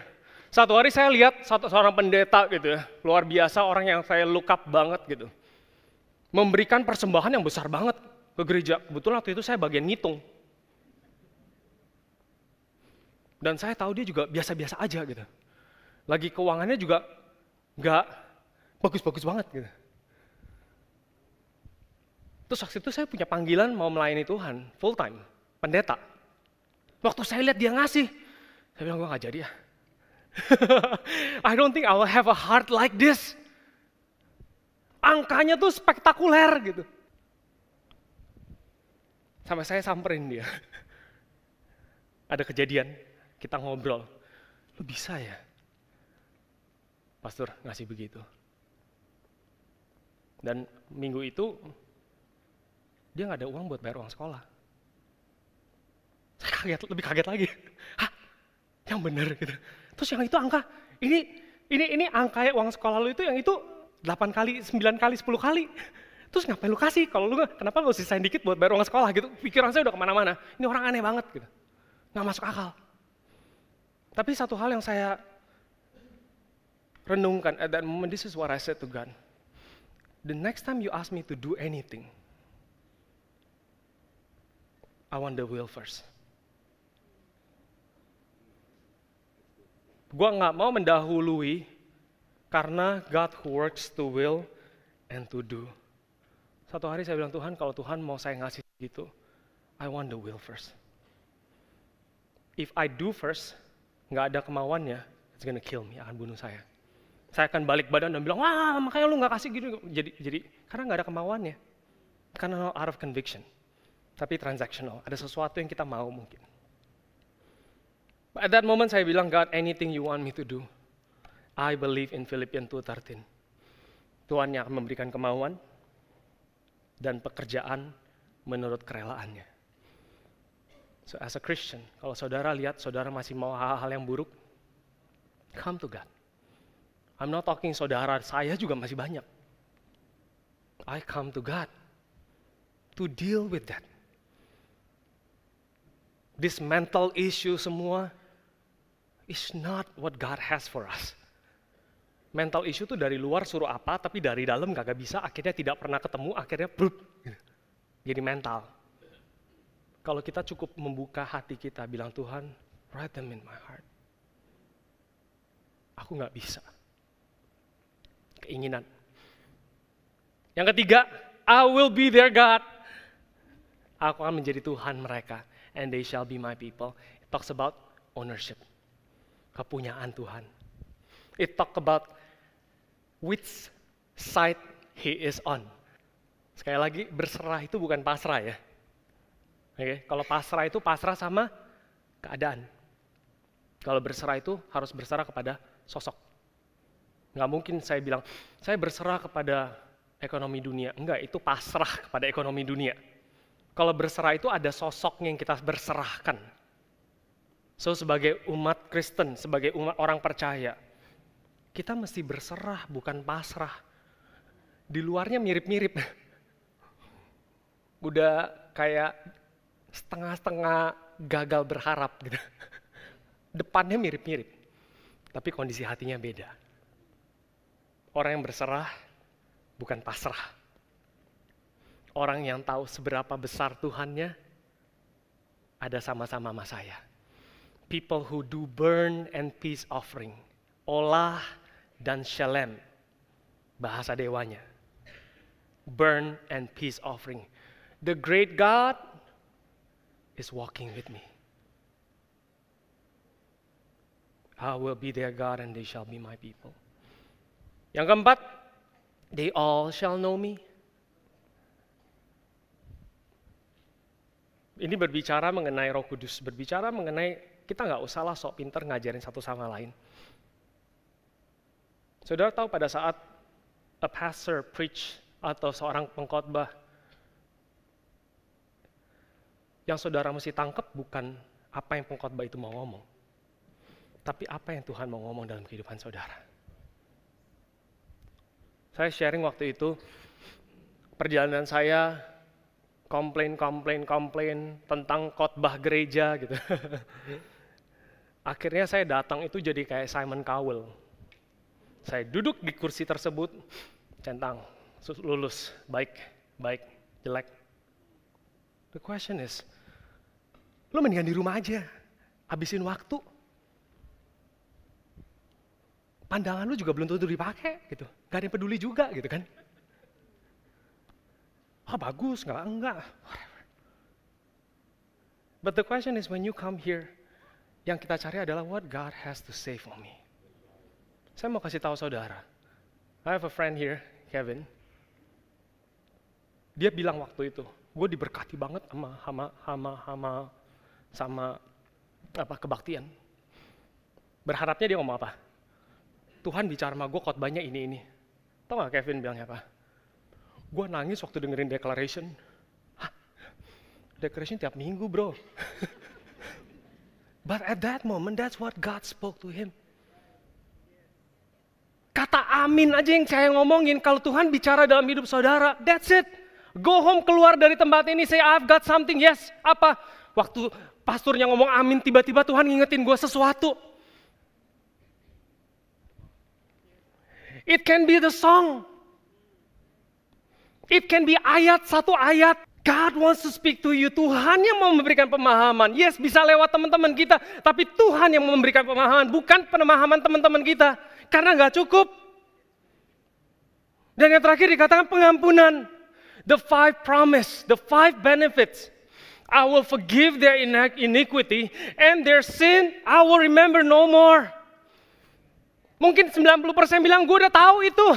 Satu hari saya lihat seorang pendeta gitu ya, luar biasa, orang yang saya look up banget gitu. Memberikan persembahan yang besar banget ke gereja. Kebetulan waktu itu saya bagian ngitung. Dan saya tahu dia juga biasa-biasa aja gitu. Lagi keuangannya juga nggak bagus-bagus banget gitu. Terus waktu itu saya punya panggilan mau melayani Tuhan full time. Pendeta. Waktu saya lihat dia ngasih, saya bilang gue gak jadi ya. I don't think I will have a heart like this. Angkanya tuh spektakuler gitu. Sampai saya samperin dia. Ada kejadian, kita ngobrol. Lu bisa ya? Pastor ngasih begitu. Dan minggu itu, dia gak ada uang buat bayar uang sekolah. Saya kaget, lebih kaget lagi. Hah? Yang benar gitu. Terus yang itu angka, ini angka uang sekolah lu itu yang itu 8 kali, 9 kali, 10 kali. Terus ngapain lu kasih? Kalau lu kenapa lu sisain dikit buat bayar uang sekolah gitu? Pikiran saya udah kemana-mana. Ini orang aneh banget gitu. Nggak masuk akal. Tapi satu hal yang saya renungkan at that moment, this is what I said to God. The next time you ask me to do anything, I want the will first. Gua nggak mau mendahului karena God who works to will and to do. Satu hari saya bilang, Tuhan, kalau Tuhan mau saya ngasih gitu, I want the will first. If I do first, nggak ada kemauannya, it's gonna kill me, akan bunuh saya. Saya akan balik badan dan bilang, wah makanya lu nggak kasih gitu. Jadi karena nggak ada kemauannya, karena out of conviction. Tapi transactional, ada sesuatu yang kita mau mungkin. At that moment saya bilang, God, anything you want me to do, I believe in Philippians 2:13. Tuhan yang akan memberikan kemauan dan pekerjaan menurut kerelaannya. So as a Christian, kalau saudara lihat saudara masih mau hal-hal yang buruk, come to God. I'm not talking saudara, saya juga masih banyak. I come to God to deal with that. This mental issue semua is not what God has for us. Mental issue tuh dari luar suruh apa, tapi dari dalam kagak bisa, akhirnya tidak pernah ketemu, akhirnya jadi mental. Kalau kita cukup membuka hati kita, bilang Tuhan, write them in my heart. Aku gak bisa. keinginan. Yang ketiga, I will be their God. Aku akan menjadi Tuhan mereka. And they shall be my people. It talks about ownership. Kepunyaan Tuhan. It talk about which side he is on. Sekali lagi, berserah itu bukan pasrah ya. Oke, kalau pasrah itu pasrah sama keadaan. Kalau berserah itu harus berserah kepada sosok. Nggak mungkin saya bilang, saya berserah kepada ekonomi dunia. Enggak, itu pasrah kepada ekonomi dunia. Kalau berserah itu ada sosoknya yang kita berserahkan. So, sebagai umat Kristen, sebagai umat orang percaya, kita mesti berserah, bukan pasrah. Di luarnya mirip-mirip. Udah kayak setengah-setengah gagal berharap gitu. Depannya mirip-mirip, tapi kondisi hatinya beda. Orang yang berserah bukan pasrah. Orang yang tahu seberapa besar Tuhannya ada sama-sama sama saya. People who do burn and peace offering. Olah dan shalem. Bahasa dewanya. Burn and peace offering. The great God is walking with me. I will be their God and they shall be my people. Yang keempat, they all shall know me. Ini berbicara mengenai Roh Kudus, berbicara mengenai kita nggak usahlah sok pinter ngajarin satu sama lain. Saudara tahu pada saat a pastor preach atau seorang pengkhotbah, yang saudara mesti tangkap bukan apa yang pengkhotbah itu mau ngomong, tapi apa yang Tuhan mau ngomong dalam kehidupan saudara. Saya sharing waktu itu, perjalanan saya komplain tentang khotbah gereja gitu. Akhirnya saya datang itu jadi kayak Simon Cowell. Saya duduk di kursi tersebut, centang, lulus, baik, jelek. The question is, lu mendingan di rumah aja, habisin waktu. Pandangan lu juga belum tentu dipakai gitu, gak ada yang peduli juga gitu kan. Bagus, enggak. Whatever. But the question is when you come here, yang kita cari adalah what God has to say for me. Saya mau kasih tahu saudara, I have a friend here, Kevin. Dia bilang waktu itu, gue diberkati banget sama kebaktian. Berharapnya dia ngomong apa? Tuhan bicara sama gue khotbahnya ini. Tahu nggak Kevin bilangnya apa? Gue nangis waktu dengerin declaration. Declaration tiap minggu bro. But at that moment, that's what God spoke to him. Kata amin aja yang saya ngomongin, kalau Tuhan bicara dalam hidup saudara, that's it. Go home, keluar dari tempat ini, say I've got something, yes. Apa? Waktu pastornya ngomong amin, tiba-tiba Tuhan ngingetin gue sesuatu. It can be the song. It can be satu ayat. God wants to speak to you. Tuhan yang mau memberikan pemahaman. Yes, bisa lewat teman-teman kita. Tapi Tuhan yang memberikan pemahaman. Bukan pemahaman teman-teman kita. Karena gak cukup. Dan yang terakhir dikatakan pengampunan. The 5 promise. The 5 benefits. I will forgive their iniquity. And their sin, I will remember no more. Mungkin 90% bilang, gue udah tahu itu.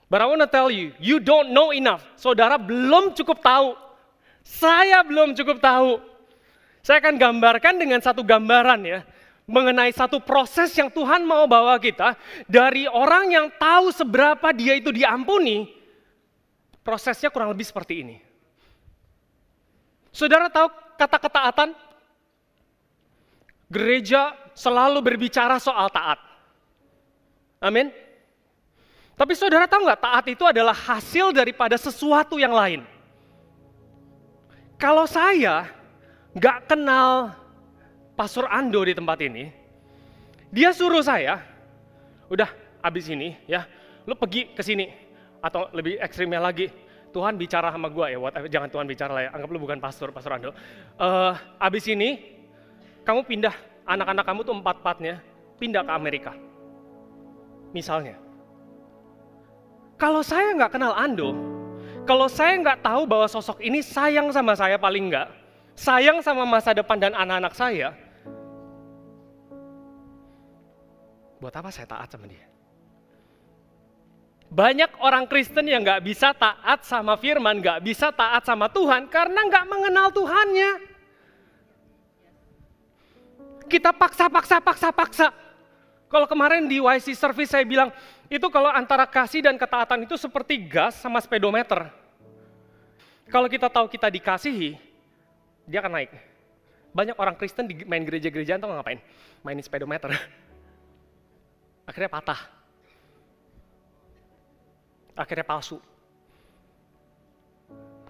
But I want to tell you, you don't know enough. Saudara belum cukup tahu. Saya belum cukup tahu. Saya akan gambarkan dengan satu gambaran ya. Mengenai satu proses yang Tuhan mau bawa kita. Dari orang yang tahu seberapa dia itu diampuni. Prosesnya kurang lebih seperti ini. Saudara tahu kata ketaatan? Gereja selalu berbicara soal taat. Amin. Tapi saudara tahu nggak, taat itu adalah hasil daripada sesuatu yang lain. Kalau saya nggak kenal Pastor Ando di tempat ini, dia suruh saya, udah abis ini ya, lu pergi ke sini. Atau lebih ekstrimnya lagi, Tuhan bicara sama gue ya, jangan Tuhan bicara lah ya, anggap lu bukan Pastor Ando. Abis ini, kamu pindah, anak-anak kamu tuh 4-4-nya, pindah ke Amerika. Misalnya. Kalau saya nggak kenal Ando, kalau saya nggak tahu bahwa sosok ini sayang sama saya paling nggak, sayang sama masa depan dan anak-anak saya, buat apa saya taat sama dia? Banyak orang Kristen yang nggak bisa taat sama firman, nggak bisa taat sama Tuhan karena nggak mengenal Tuhannya. Kita paksa. Kalau kemarin di YC service saya bilang, itu kalau antara kasih dan ketaatan itu seperti gas sama speedometer. Kalau kita tahu kita dikasihi, dia akan naik. Banyak orang Kristen di main gereja-gerejaan tahu ngapain? Mainin speedometer. Akhirnya patah. Akhirnya palsu.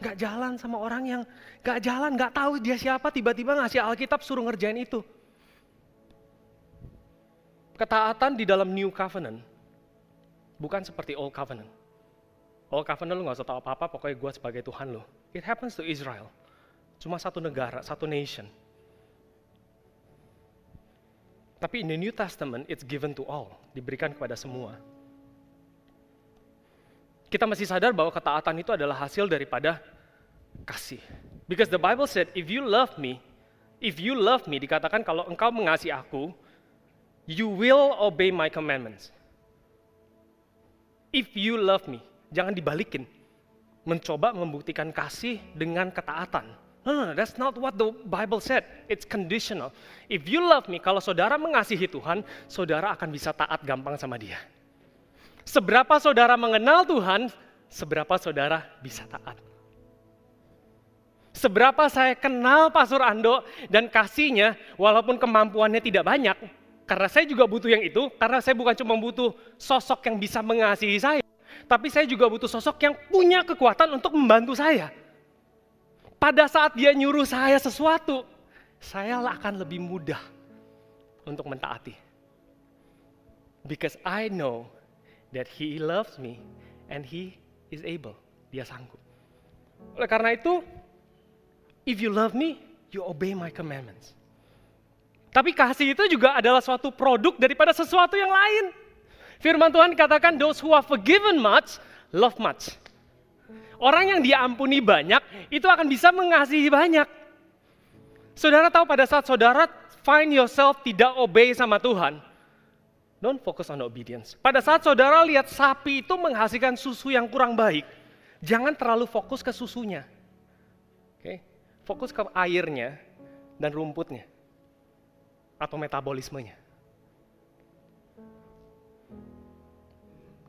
Gak jalan sama orang yang gak jalan, gak tahu dia siapa, tiba-tiba ngasih Alkitab suruh ngerjain itu. Ketaatan di dalam New Covenant bukan seperti Old Covenant. Old Covenant lu gak usah tahu apa-apa, pokoknya gue sebagai Tuhan lo. It happens to Israel. Cuma satu negara, satu nation. Tapi in the New Testament, it's given to all. Diberikan kepada semua. Kita mesti sadar bahwa ketaatan itu adalah hasil daripada kasih. Because the Bible said, if you love me, dikatakan kalau engkau mengasihi aku, you will obey my commandments. If you love me, jangan dibalikin. Mencoba membuktikan kasih dengan ketaatan. No, that's not what the Bible said. It's conditional. If you love me, kalau saudara mengasihi Tuhan, saudara akan bisa taat gampang sama dia. Seberapa saudara mengenal Tuhan, seberapa saudara bisa taat. Seberapa saya kenal Pastor Ando dan kasihnya, walaupun kemampuannya tidak banyak, karena saya juga butuh yang itu, karena saya bukan cuma butuh sosok yang bisa mengasihi saya, tapi saya juga butuh sosok yang punya kekuatan untuk membantu saya. Pada saat dia nyuruh saya sesuatu, saya akan lebih mudah untuk mentaati. Because I know that he loves me and he is able. Dia sanggup. Oleh karena itu, if you love me, you obey my commandments. Tapi kasih itu juga adalah suatu produk daripada sesuatu yang lain. Firman Tuhan katakan, those who are forgiven much, love much. Orang yang diampuni banyak, itu akan bisa mengasihi banyak. Saudara tahu pada saat saudara find yourself tidak obey sama Tuhan, don't focus on obedience. Pada saat saudara lihat sapi itu menghasilkan susu yang kurang baik, jangan terlalu fokus ke susunya. Okay? Fokus ke airnya dan rumputnya. Atau metabolismenya.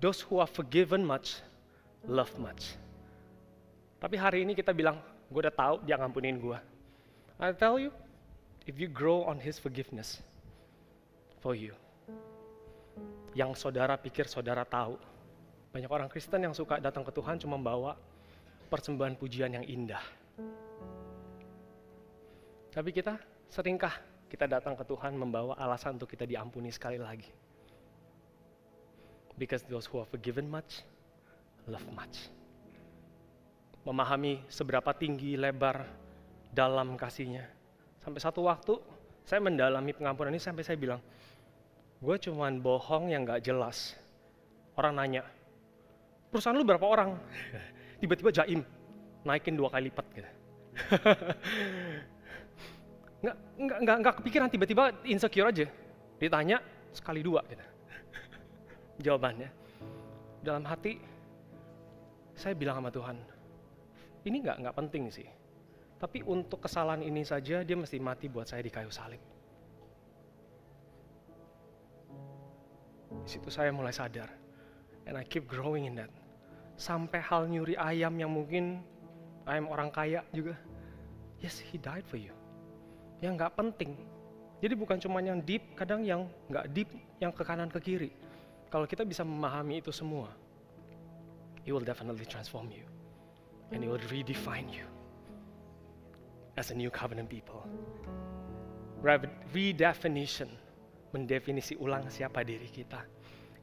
Those who are forgiven much, love much. Tapi hari ini kita bilang, gue udah tahu dia ngampunin gue. I tell you, if you grow on his forgiveness for you, yang saudara pikir saudara tahu. Banyak orang Kristen yang suka datang ke Tuhan cuma membawa persembahan pujian yang indah. Tapi seringkah kita datang ke Tuhan membawa alasan untuk kita diampuni sekali lagi. Because those who are forgiven much, love much. Memahami seberapa tinggi, lebar, dalam kasihnya. Sampai satu waktu, saya mendalami pengampunan ini sampai saya bilang, gue cuman bohong yang gak jelas. Orang nanya, perusahaan lu berapa orang? Tiba-tiba Jaim, naikin 2 kali lipat gitu. Nggak kepikiran, tiba-tiba insecure aja. Ditanya, sekali 2 gitu. Jawabannya. Dalam hati, saya bilang sama Tuhan, ini nggak penting sih. Tapi untuk kesalahan ini saja, dia mesti mati buat saya di kayu salib. Di situ saya mulai sadar. And I keep growing in that. Sampai hal nyuri ayam yang mungkin ayam orang kaya juga. Yes, he died for you. Yang nggak penting. Jadi bukan cuma yang deep, kadang yang nggak deep, yang ke kanan ke kiri. Kalau kita bisa memahami itu semua, he will definitely transform you. And he will redefine you as a new covenant people. Redefinition, mendefinisi ulang siapa diri kita.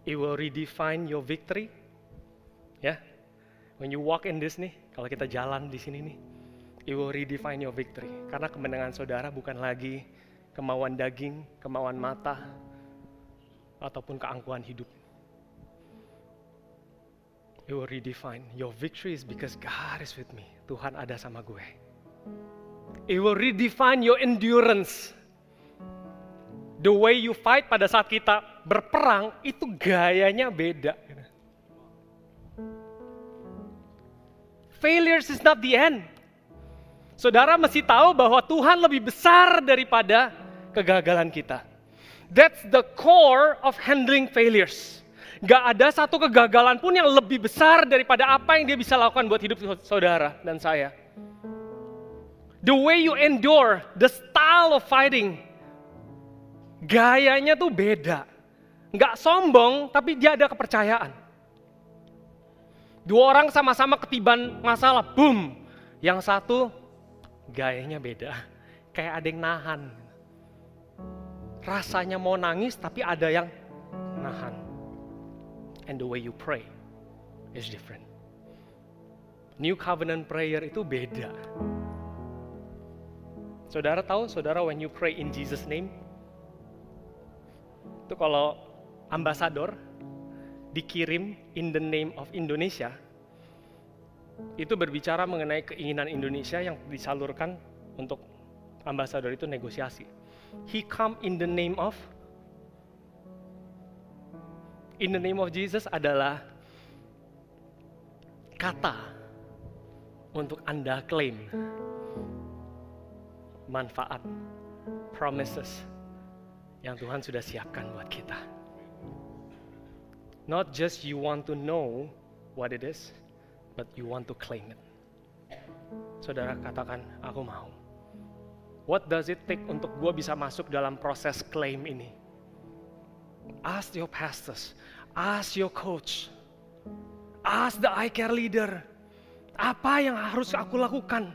It will redefine your victory. Ya, when you walk in this nih, kalau kita jalan di sini nih, it will redefine your victory. Karena kemenangan saudara bukan lagi kemauan daging, kemauan mata, ataupun keangkuhan hidup. It It will redefine. Your victory is because God is with me. Tuhan ada sama gue. It will redefine your endurance. The way you fight pada saat kita berperang, itu gayanya beda. Failures is not the end. Saudara mesti tahu bahwa Tuhan lebih besar daripada kegagalan kita. That's the core of handling failures. Gak ada satu kegagalan pun yang lebih besar daripada apa yang dia bisa lakukan buat hidup saudara dan saya. The way you endure, the style of fighting, gayanya tuh beda. Gak sombong, tapi dia ada kepercayaan. Dua orang sama-sama ketiban masalah, boom. Yang satu, gayanya beda. Kayak ada yang nahan. Rasanya mau nangis, tapi ada yang nahan. And the way you pray is different. New covenant prayer itu beda. Saudara tahu, saudara, when you pray in Jesus name, itu kalau ambasador dikirim in the name of Indonesia, itu berbicara mengenai keinginan Indonesia yang disalurkan untuk ambasador itu negosiasi. He come in the name of Jesus adalah kata untuk Anda klaim manfaat, promises yang Tuhan sudah siapkan buat kita. Not just you want to know what it is, but you want to claim it. Saudara katakan, aku mau. What does it take untuk gue bisa masuk dalam proses claim ini? Ask your pastors, ask your coach, ask the iCare leader, apa yang harus aku lakukan?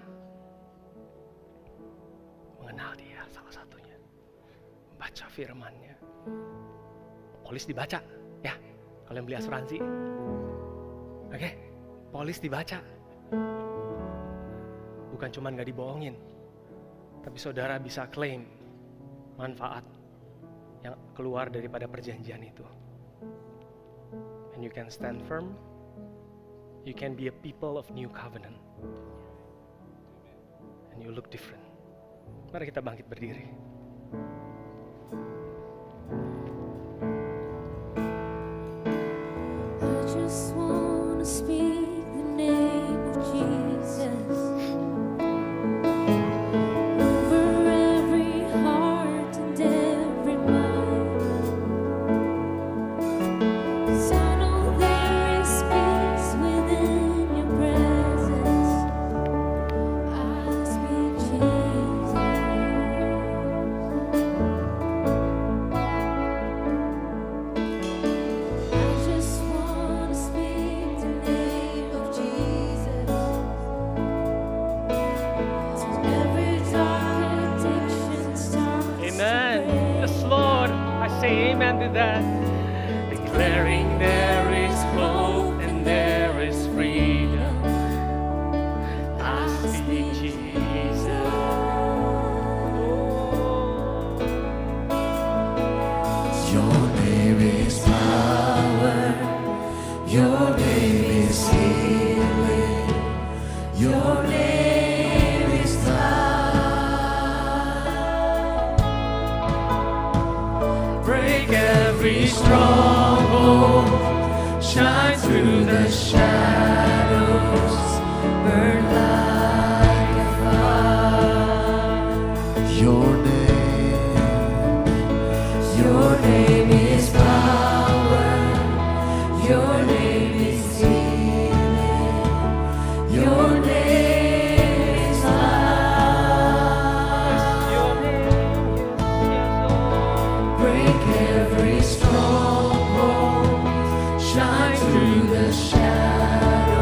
Mengenal dia salah satunya, baca firman-Nya. Polis dibaca, ya, kalau yang beli asuransi. Oke, polis dibaca. Bukan cuma gak dibohongin, tapi saudara bisa klaim manfaat yang keluar daripada perjanjian itu. And you can stand firm. You can be a people of new covenant. And you look different. Mari kita bangkit berdiri. I just want to speak the name of Jesus. Amen to that. Declaring there is hope and there is freedom. I speak Jesus. Your name is power. Your name is healing. Your name is break every stronghold, shine through the shadows, burn like a fire. Your name is power. Your name is healing. Your name is life. Your name is Break every stronghold, shine through the shadows.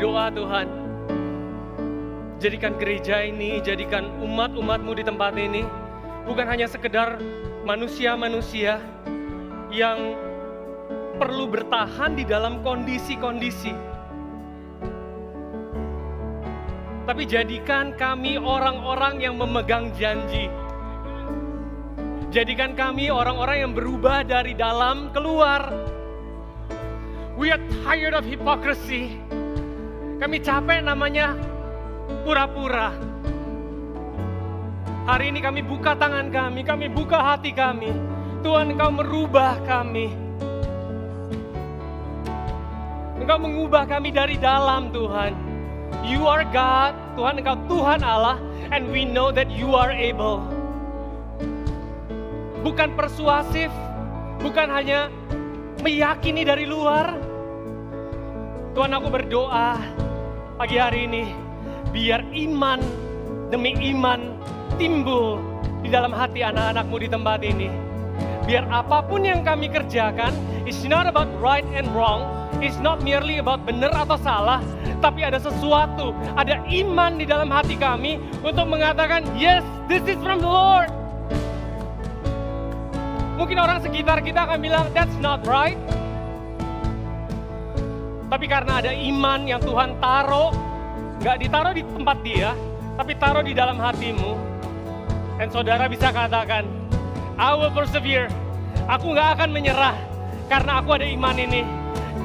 berdoa Tuhan, jadikan gereja ini, jadikan umat-umat-Mu di tempat ini bukan hanya sekedar manusia-manusia yang perlu bertahan di dalam kondisi-kondisi, tapi jadikan kami orang-orang yang memegang janji. Jadikan kami orang-orang yang berubah dari dalam keluar. We are tired of hypocrisy. Kami capek namanya pura-pura. Hari ini kami buka tangan kami buka hati kami. Tuhan, Engkau merubah kami. Engkau mengubah kami dari dalam, Tuhan. You are God, Tuhan, Engkau Tuhan Allah, and we know that you are able. Bukan persuasif, bukan hanya meyakini dari luar. Tuhan, aku berdoa pagi hari ini, biar iman demi iman timbul di dalam hati anak-anak-Mu di tempat ini. Biar apapun yang kami kerjakan, it's not about right and wrong, it's not merely about benar atau salah, tapi ada sesuatu, ada iman di dalam hati kami untuk mengatakan, yes, this is from the Lord. Mungkin orang sekitar kita akan bilang, that's not right. Tapi karena ada iman yang Tuhan taruh, gak ditaruh di tempat dia, tapi taruh di dalam hatimu. Dan saudara bisa katakan, I will persevere. Aku gak akan menyerah karena aku ada iman ini.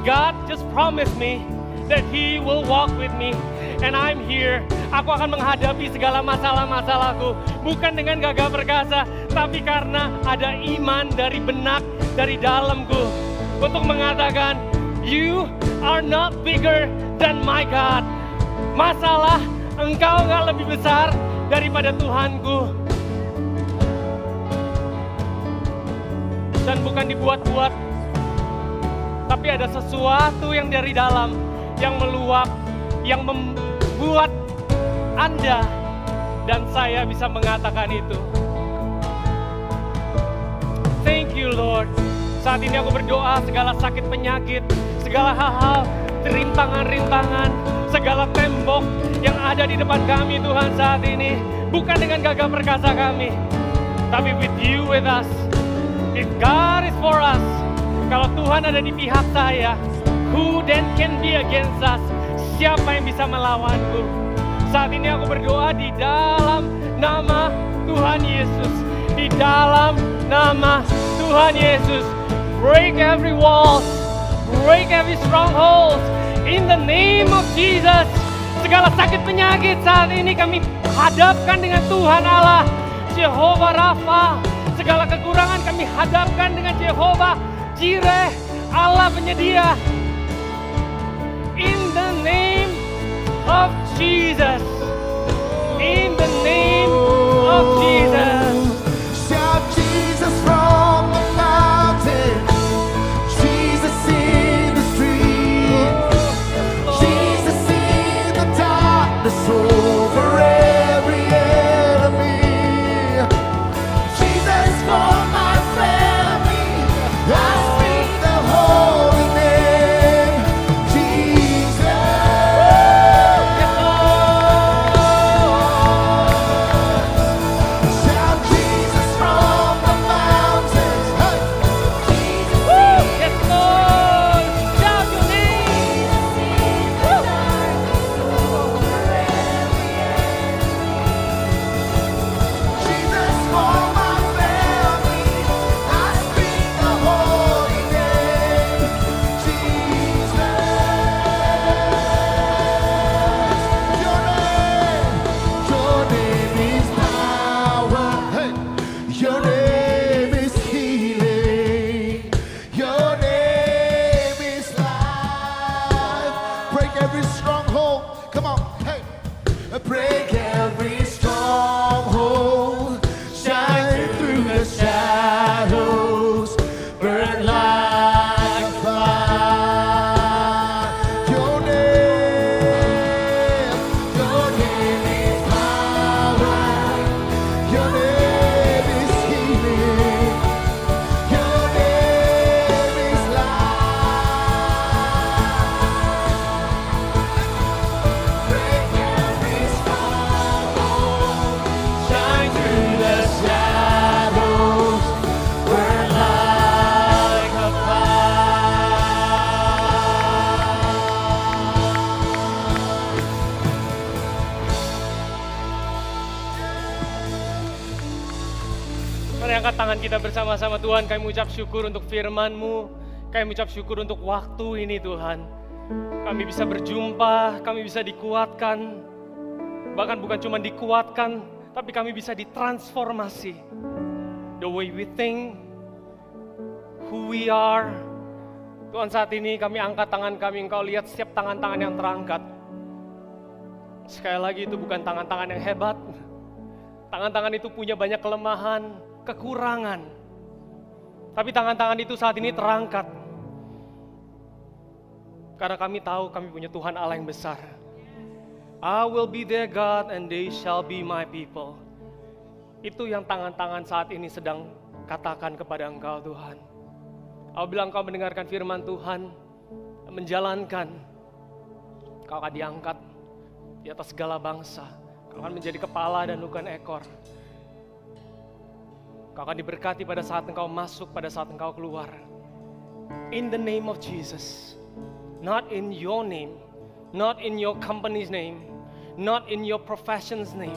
God just promised me that He will walk with me. And I'm here. Aku akan menghadapi segala masalah-masalahku. Bukan dengan gagah perkasa, tapi karena ada iman dari benak, dari dalamku. Untuk mengatakan, you are not bigger than my God. Masalah engkau gak lebih besar daripada Tuhanku. Dan bukan dibuat-buat, tapi ada sesuatu yang dari dalam, yang meluap, yang membuat Anda dan saya bisa mengatakan itu. Thank you Lord. Saat ini aku berdoa segala sakit penyakit, segala hal-hal, rintangan-rintangan, segala tembok yang ada di depan kami Tuhan saat ini, bukan dengan gagah perkasa kami, tapi with you with us. If God is for us, kalau Tuhan ada di pihak saya, who then can be against us? Siapa yang bisa melawanku? Saat ini aku berdoa di dalam nama Tuhan Yesus. Di dalam nama Tuhan Yesus. Break every wall, break every stronghold. In the name of Jesus. Segala sakit penyakit saat ini kami hadapkan dengan Tuhan Allah, Jehovah Rafa. Segala kekurangan kami hadapkan dengan Jehovah Jireh, Allah penyedia. In the name of Jesus. In the name of Jesus. Shout Jesus from the mountain, Jesus in the street, Jesus in the darkness over every enemy, Jesus for my family, I speak the holy name, Jesus. angkat tangan kita bersama-sama Tuhan. Kami mengucap syukur untuk firman-Mu. Kami mengucap syukur untuk waktu ini Tuhan. Kami bisa berjumpa, kami bisa dikuatkan. Bahkan bukan cuma dikuatkan, tapi kami bisa ditransformasi. The way we think, who we are. Tuhan, saat ini kami angkat tangan kami, Engkau lihat setiap tangan-tangan yang terangkat. Sekali lagi, itu bukan tangan-tangan yang hebat. Tangan-tangan itu punya banyak kelemahan, kekurangan. Tapi tangan-tangan itu saat ini terangkat. Karena kami tahu kami punya Tuhan Allah yang besar. I will be their God and they shall be my people. Itu yang tangan-tangan saat ini sedang katakan kepada Engkau Tuhan. Apabila Engkau mendengarkan firman Tuhan, menjalankan, Engkau akan diangkat di atas segala bangsa. Engkau akan menjadi kepala dan bukan ekor. Engkau akan diberkati pada saat Engkau masuk, pada saat Engkau keluar. In the name of Jesus. Not in your name, not in your company's name, not in your profession's name,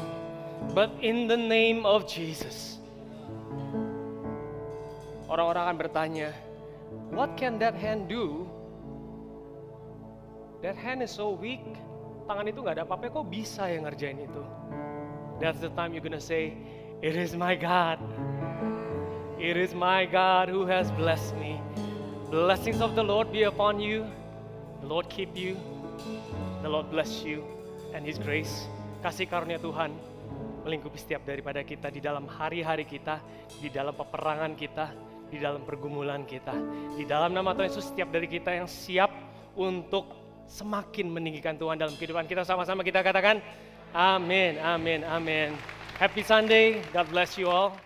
but in the name of Jesus. Orang-orang akan bertanya, what can that hand do? That hand is so weak. Tangan itu gak ada apa-apa, kok bisa yang ngerjain itu? That's the time you're gonna say, it is my God. It is my God who has blessed me. Blessings of the Lord be upon you. The Lord keep you, the Lord bless you, and His grace, kasih karunia Tuhan melingkupi setiap daripada kita di dalam hari-hari kita, di dalam peperangan kita, di dalam pergumulan kita. Di dalam nama Tuhan Yesus, setiap dari kita yang siap untuk semakin meninggikan Tuhan dalam kehidupan kita, sama-sama kita katakan, amin, amin, amin. Happy Sunday, God bless you all.